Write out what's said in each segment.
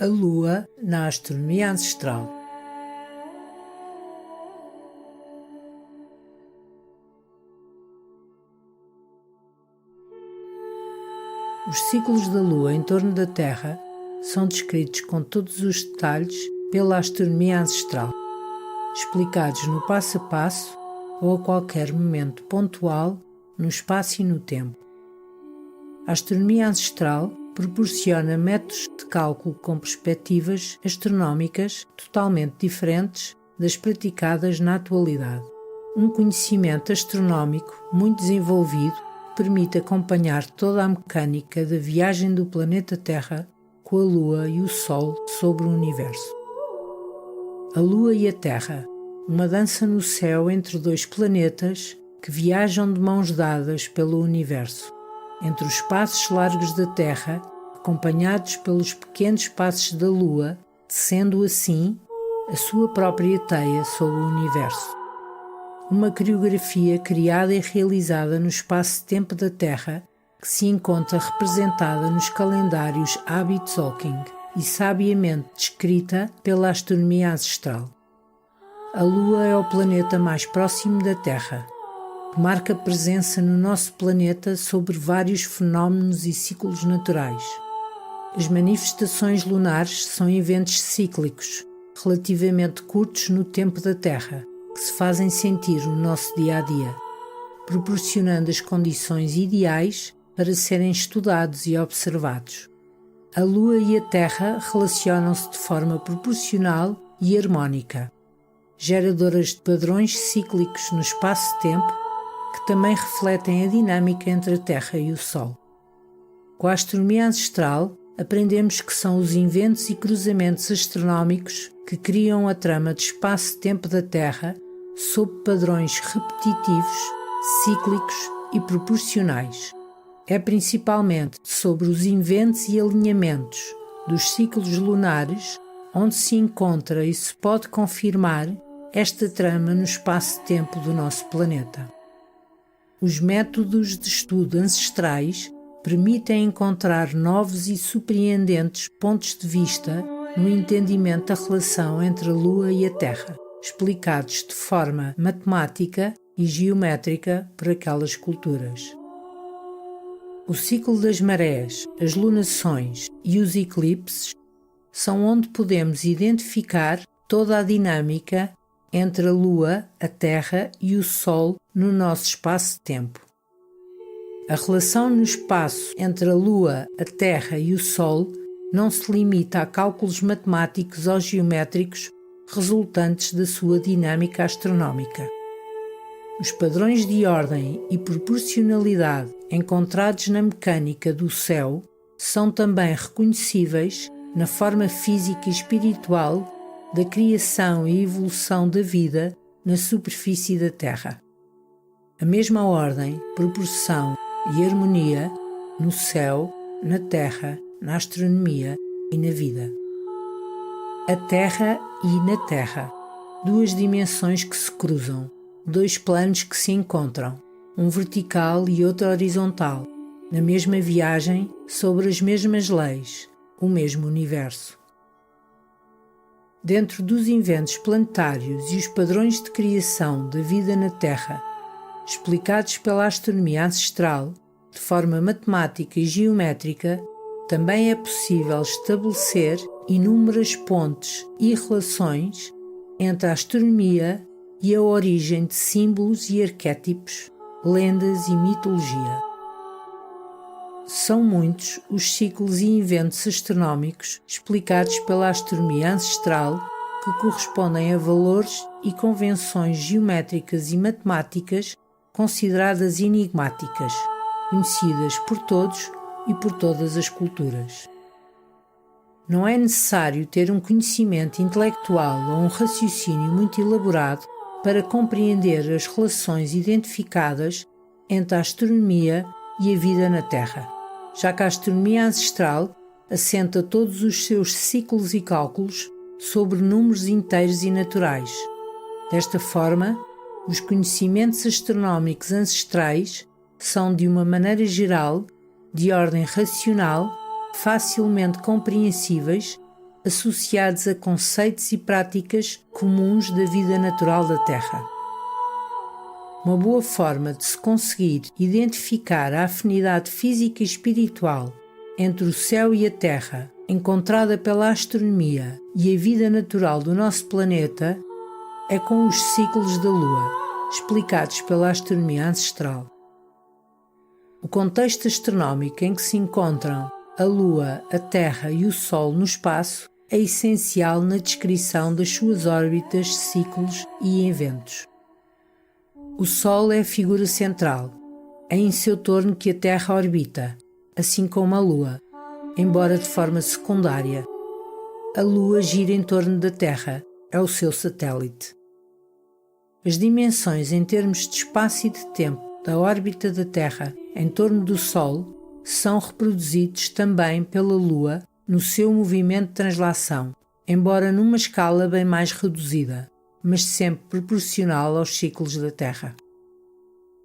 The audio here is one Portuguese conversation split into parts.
A Lua na astronomia ancestral. Os ciclos da Lua em torno da Terra são descritos com todos os detalhes pela astronomia ancestral, explicados no passo a passo ou a qualquer momento pontual no espaço e no tempo. A astronomia ancestral proporciona métodos de cálculo com perspectivas astronómicas totalmente diferentes das praticadas na atualidade. Um conhecimento astronómico muito desenvolvido permite acompanhar toda a mecânica da viagem do planeta Terra com a Lua e o Sol sobre o universo. A Lua e a Terra, uma dança no céu entre dois planetas que viajam de mãos dadas pelo universo, entre os passos largos da Terra, acompanhados pelos pequenos passos da Lua, tecendo assim a sua própria teia sobre o universo. Uma coreografia criada e realizada no espaço-tempo da Terra, que se encontra representada nos calendários Abby-Tzolk'in e sabiamente descrita pela astronomia ancestral. A Lua é o planeta mais próximo da Terra, que marca presença no nosso planeta sobre vários fenómenos e ciclos naturais. As manifestações lunares são eventos cíclicos, relativamente curtos no tempo da Terra, que se fazem sentir no nosso dia-a-dia, proporcionando as condições ideais para serem estudados e observados. A Lua e a Terra relacionam-se de forma proporcional e harmónica, geradoras de padrões cíclicos no espaço-tempo que também refletem a dinâmica entre a Terra e o Sol. Com a astronomia ancestral, aprendemos que são os inventos e cruzamentos astronómicos que criam a trama de espaço-tempo da Terra sob padrões repetitivos, cíclicos e proporcionais. É principalmente sobre os inventos e alinhamentos dos ciclos lunares onde se encontra e se pode confirmar esta trama no espaço-tempo do nosso planeta. Os métodos de estudo ancestrais permitem encontrar novos e surpreendentes pontos de vista no entendimento da relação entre a Lua e a Terra, explicados de forma matemática e geométrica por aquelas culturas. O ciclo das marés, as lunações e os eclipses são onde podemos identificar toda a dinâmica entre a Lua, a Terra e o Sol no nosso espaço-tempo. A relação no espaço entre a Lua, a Terra e o Sol não se limita a cálculos matemáticos ou geométricos resultantes da sua dinâmica astronómica. Os padrões de ordem e proporcionalidade encontrados na mecânica do céu são também reconhecíveis na forma física e espiritual da criação e evolução da vida na superfície da Terra. A mesma ordem, proporção e harmonia no céu, na Terra, na astronomia e na vida. A Terra e na Terra, duas dimensões que se cruzam, dois planos que se encontram, um vertical e outro horizontal, na mesma viagem sobre as mesmas leis, o mesmo universo. Dentro dos inventos planetários e os padrões de criação da vida na Terra, explicados pela astronomia ancestral, de forma matemática e geométrica, também é possível estabelecer inúmeras pontes e relações entre a astronomia e a origem de símbolos e arquétipos, lendas e mitologia. São muitos os ciclos e inventos astronómicos explicados pela astronomia ancestral que correspondem a valores e convenções geométricas e matemáticas consideradas enigmáticas, conhecidas por todos e por todas as culturas. Não é necessário ter um conhecimento intelectual ou um raciocínio muito elaborado para compreender as relações identificadas entre a astronomia e a vida na Terra, já que a astronomia ancestral assenta todos os seus ciclos e cálculos sobre números inteiros e naturais. Desta forma, os conhecimentos astronómicos ancestrais são, de uma maneira geral, de ordem racional, facilmente compreensíveis associados a conceitos e práticas comuns da vida natural da Terra. Uma boa forma de se conseguir identificar a afinidade física e espiritual entre o céu e a Terra, encontrada pela astronomia e a vida natural do nosso planeta, é com os ciclos da Lua, explicados pela astronomia ancestral. O contexto astronómico em que se encontram a Lua, a Terra e o Sol no espaço é essencial na descrição das suas órbitas, ciclos e eventos. O Sol é a figura central. É em seu torno que a Terra orbita, assim como a Lua, embora de forma secundária. A Lua gira em torno da Terra, é o seu satélite. As dimensões em termos de espaço e de tempo da órbita da Terra em torno do Sol são reproduzidos também pela Lua no seu movimento de translação, embora numa escala bem mais reduzida, mas sempre proporcional aos ciclos da Terra.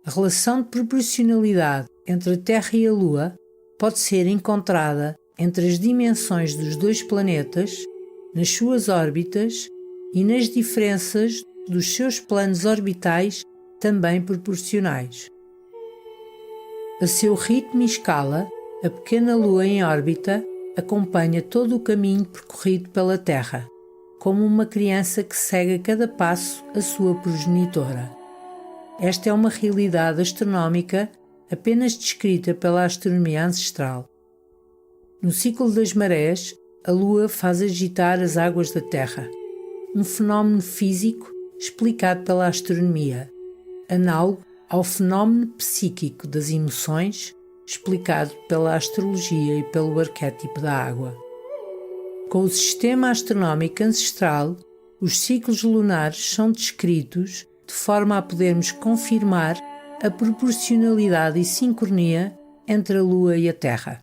A relação de proporcionalidade entre a Terra e a Lua pode ser encontrada entre as dimensões dos dois planetas, nas suas órbitas e nas diferenças dos seus planos orbitais também proporcionais. A seu ritmo e escala, a pequena Lua em órbita acompanha todo o caminho percorrido pela Terra, como uma criança que segue a cada passo a sua progenitora. Esta é uma realidade astronómica apenas descrita pela astronomia ancestral. No ciclo das marés, a Lua faz agitar as águas da Terra, um fenómeno físico explicado pela astronomia, análogo ao fenómeno psíquico das emoções, explicado pela astrologia e pelo arquétipo da água. Com o sistema astronómico ancestral, os ciclos lunares são descritos de forma a podermos confirmar a proporcionalidade e sincronia entre a Lua e a Terra.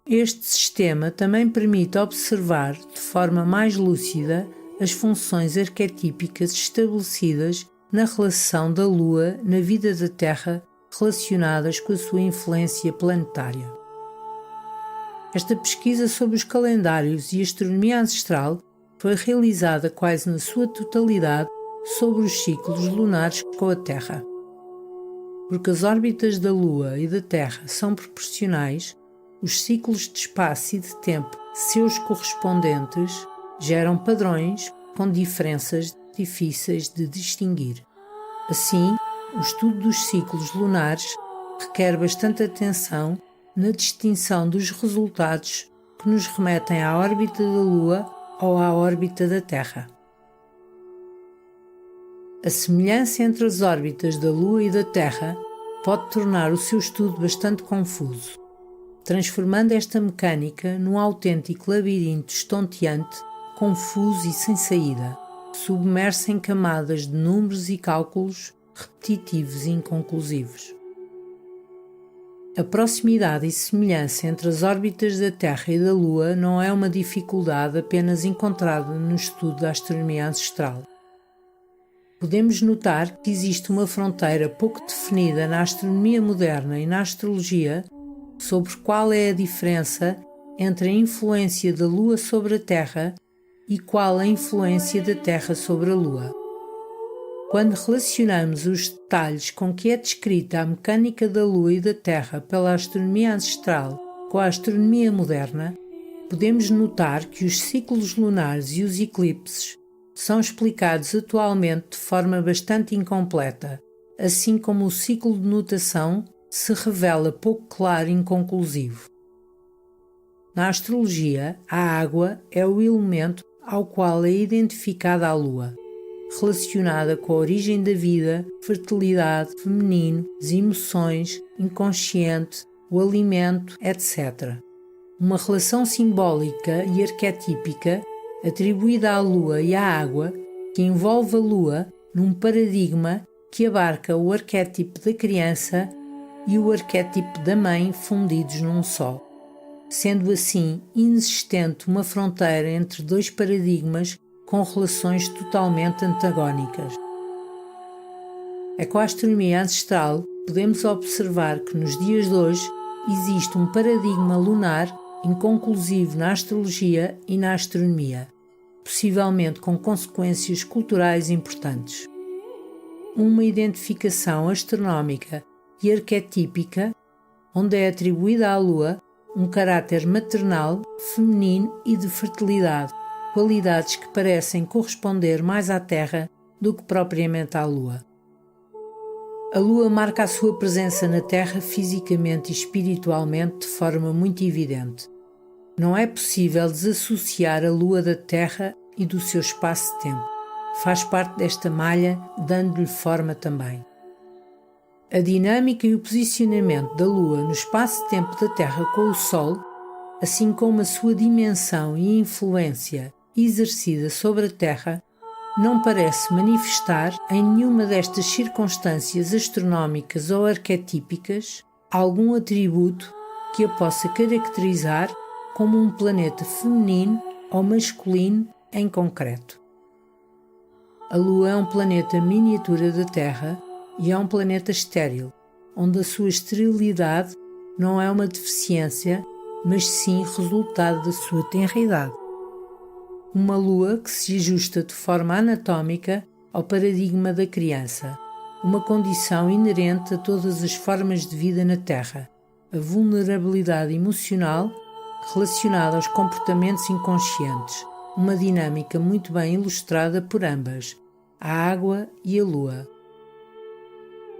Este sistema também permite observar de forma mais lúcida as funções arquetípicas estabelecidas na relação da Lua na vida da Terra relacionadas com a sua influência planetária. Esta pesquisa sobre os calendários e astronomia ancestral foi realizada quase na sua totalidade sobre os ciclos lunares com a Terra. Porque as órbitas da Lua e da Terra são proporcionais, os ciclos de espaço e de tempo seus correspondentes geram padrões com diferenças difíceis de distinguir. Assim, o estudo dos ciclos lunares requer bastante atenção na distinção dos resultados que nos remetem à órbita da Lua ou à órbita da Terra. A semelhança entre as órbitas da Lua e da Terra pode tornar o seu estudo bastante confuso, transformando esta mecânica num autêntico labirinto estonteante, confuso e sem saída, submerso em camadas de números e cálculos repetitivos e inconclusivos. A proximidade e semelhança entre as órbitas da Terra e da Lua não é uma dificuldade apenas encontrada no estudo da astronomia ancestral. Podemos notar que existe uma fronteira pouco definida na astronomia moderna e na astrologia sobre qual é a diferença entre a influência da Lua sobre a Terra e qual a influência da Terra sobre a Lua. Quando relacionamos os detalhes com que é descrita a mecânica da Lua e da Terra pela astronomia ancestral com a astronomia moderna, podemos notar que os ciclos lunares e os eclipses são explicados atualmente de forma bastante incompleta, assim como o ciclo de nutação se revela pouco claro e inconclusivo. Na astrologia, a água é o elemento ao qual é identificada a Lua, relacionada com a origem da vida, fertilidade, feminino, as emoções, inconsciente, o alimento, etc. Uma relação simbólica e arquetípica atribuída à Lua e à água, que envolve a Lua num paradigma que abarca o arquétipo da criança e o arquétipo da mãe fundidos num só, sendo assim inexistente uma fronteira entre dois paradigmas com relações totalmente antagónicas. É com a astronomia ancestral podemos observar que nos dias de hoje existe um paradigma lunar inconclusivo na astrologia e na astronomia, possivelmente com consequências culturais importantes. Uma identificação astronómica e arquetípica, onde é atribuída à Lua um caráter maternal, feminino e de fertilidade, qualidades que parecem corresponder mais à Terra do que propriamente à Lua. A Lua marca a sua presença na Terra fisicamente e espiritualmente de forma muito evidente. Não é possível desassociar a Lua da Terra e do seu espaço-tempo. Faz parte desta malha, dando-lhe forma também. A dinâmica e o posicionamento da Lua no espaço-tempo da Terra com o Sol, assim como a sua dimensão e influência exercida sobre a Terra, não parece manifestar em nenhuma destas circunstâncias astronómicas ou arquetípicas algum atributo que a possa caracterizar como um planeta feminino ou masculino em concreto. A Lua é um planeta miniatura da Terra e é um planeta estéril, onde a sua esterilidade não é uma deficiência, mas sim resultado da sua tenridade. Uma Lua que se ajusta de forma anatómica ao paradigma da criança, uma condição inerente a todas as formas de vida na Terra, a vulnerabilidade emocional relacionada aos comportamentos inconscientes, uma dinâmica muito bem ilustrada por ambas, a água e a Lua.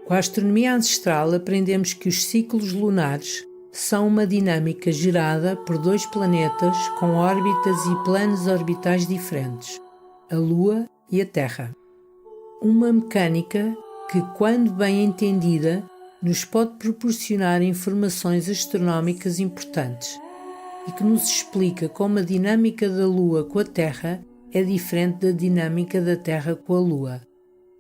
Com a astronomia ancestral aprendemos que os ciclos lunares são uma dinâmica gerada por dois planetas com órbitas e planos orbitais diferentes, a Lua e a Terra. Uma mecânica que, quando bem entendida, nos pode proporcionar informações astronómicas importantes e que nos explica como a dinâmica da Lua com a Terra é diferente da dinâmica da Terra com a Lua,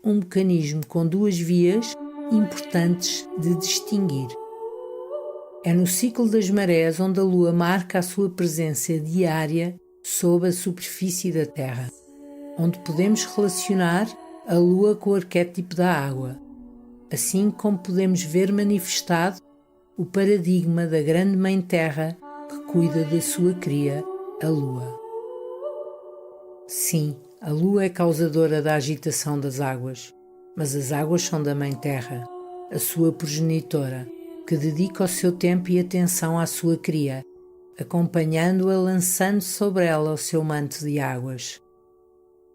um mecanismo com duas vias importantes de distinguir. É no ciclo das marés onde a Lua marca a sua presença diária sob a superfície da Terra, onde podemos relacionar a Lua com o arquétipo da água, assim como podemos ver manifestado o paradigma da grande Mãe Terra que cuida da sua cria, a Lua. Sim, a Lua é causadora da agitação das águas, mas as águas são da Mãe Terra, a sua progenitora, que dedica o seu tempo e atenção à sua cria, acompanhando-a, lançando sobre ela o seu manto de águas.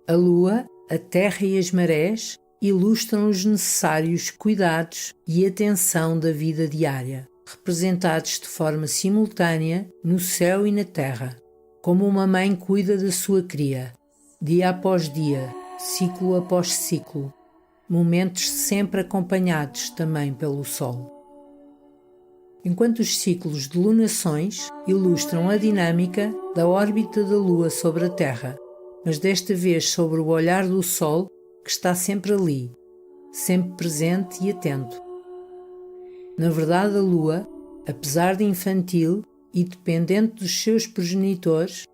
A Lua, a Terra e as marés ilustram os necessários cuidados e atenção da vida diária, representados de forma simultânea no céu e na Terra, como uma mãe cuida da sua cria, dia após dia, ciclo após ciclo, momentos sempre acompanhados também pelo Sol. Enquanto os ciclos de lunações ilustram a dinâmica da órbita da Lua sobre a Terra, mas desta vez sobre o olhar do Sol, que está sempre ali, sempre presente e atento. Na verdade, a Lua, apesar de infantil e dependente dos seus progenitores,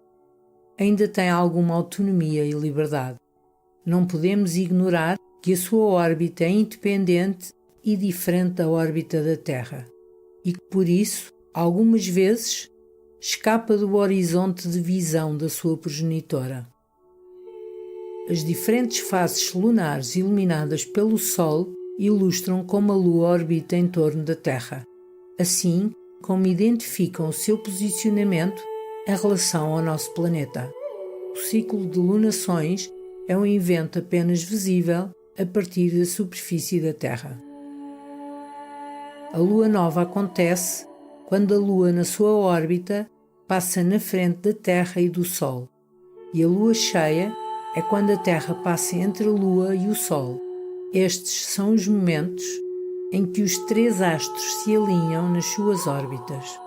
ainda tem alguma autonomia e liberdade. Não podemos ignorar que a sua órbita é independente e diferente da órbita da Terra, e que, por isso, algumas vezes, escapa do horizonte de visão da sua progenitora. As diferentes faces lunares iluminadas pelo Sol ilustram como a Lua orbita em torno da Terra, assim como identificam o seu posicionamento em relação ao nosso planeta. O ciclo de lunações é um evento apenas visível a partir da superfície da Terra. A Lua nova acontece quando a Lua, na sua órbita, passa na frente da Terra e do Sol, e a Lua cheia é quando a Terra passa entre a Lua e o Sol. Estes são os momentos em que os três astros se alinham nas suas órbitas,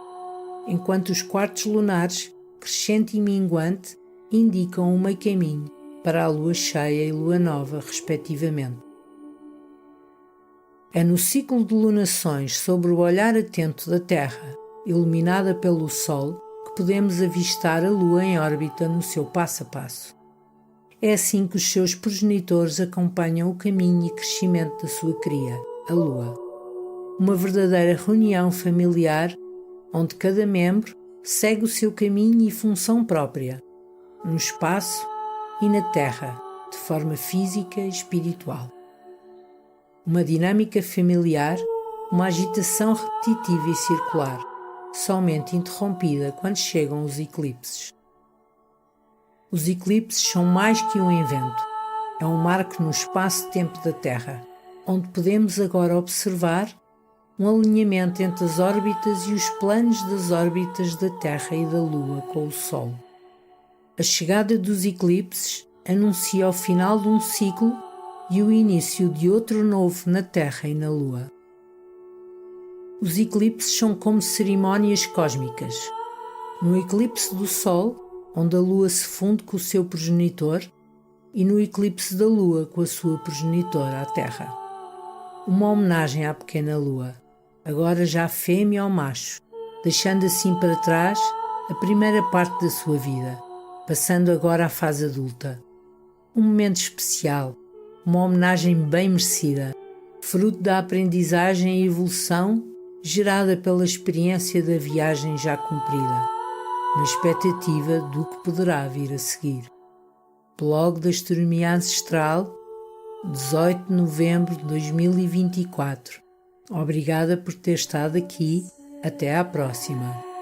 enquanto os quartos lunares, crescente e minguante, indicam o meio caminho para a Lua cheia e Lua nova, respectivamente. É no ciclo de lunações sob o olhar atento da Terra, iluminada pelo Sol, que podemos avistar a Lua em órbita no seu passo a passo. É assim que os seus progenitores acompanham o caminho e crescimento da sua cria, a Lua. Uma verdadeira reunião familiar, onde cada membro segue o seu caminho e função própria, no espaço e na Terra, de forma física e espiritual. Uma dinâmica familiar, uma agitação repetitiva e circular, somente interrompida quando chegam os eclipses. Os eclipses são mais que um evento, é um marco no espaço-tempo da Terra, onde podemos agora observar um alinhamento entre as órbitas e os planos das órbitas da Terra e da Lua com o Sol. A chegada dos eclipses anuncia o final de um ciclo e o início de outro novo na Terra e na Lua. Os eclipses são como cerimónias cósmicas. No eclipse do Sol, onde a Lua se funde com o seu progenitor, e no eclipse da Lua com a sua progenitora, a Terra. Uma homenagem à pequena Lua, agora já fêmea ou macho, deixando assim para trás a primeira parte da sua vida, passando agora à fase adulta. Um momento especial, uma homenagem bem merecida, fruto da aprendizagem e evolução gerada pela experiência da viagem já cumprida, na expectativa do que poderá vir a seguir. Blog da Astronomia Ancestral, 18 de novembro de 2024. Obrigada por ter estado aqui. Até à próxima.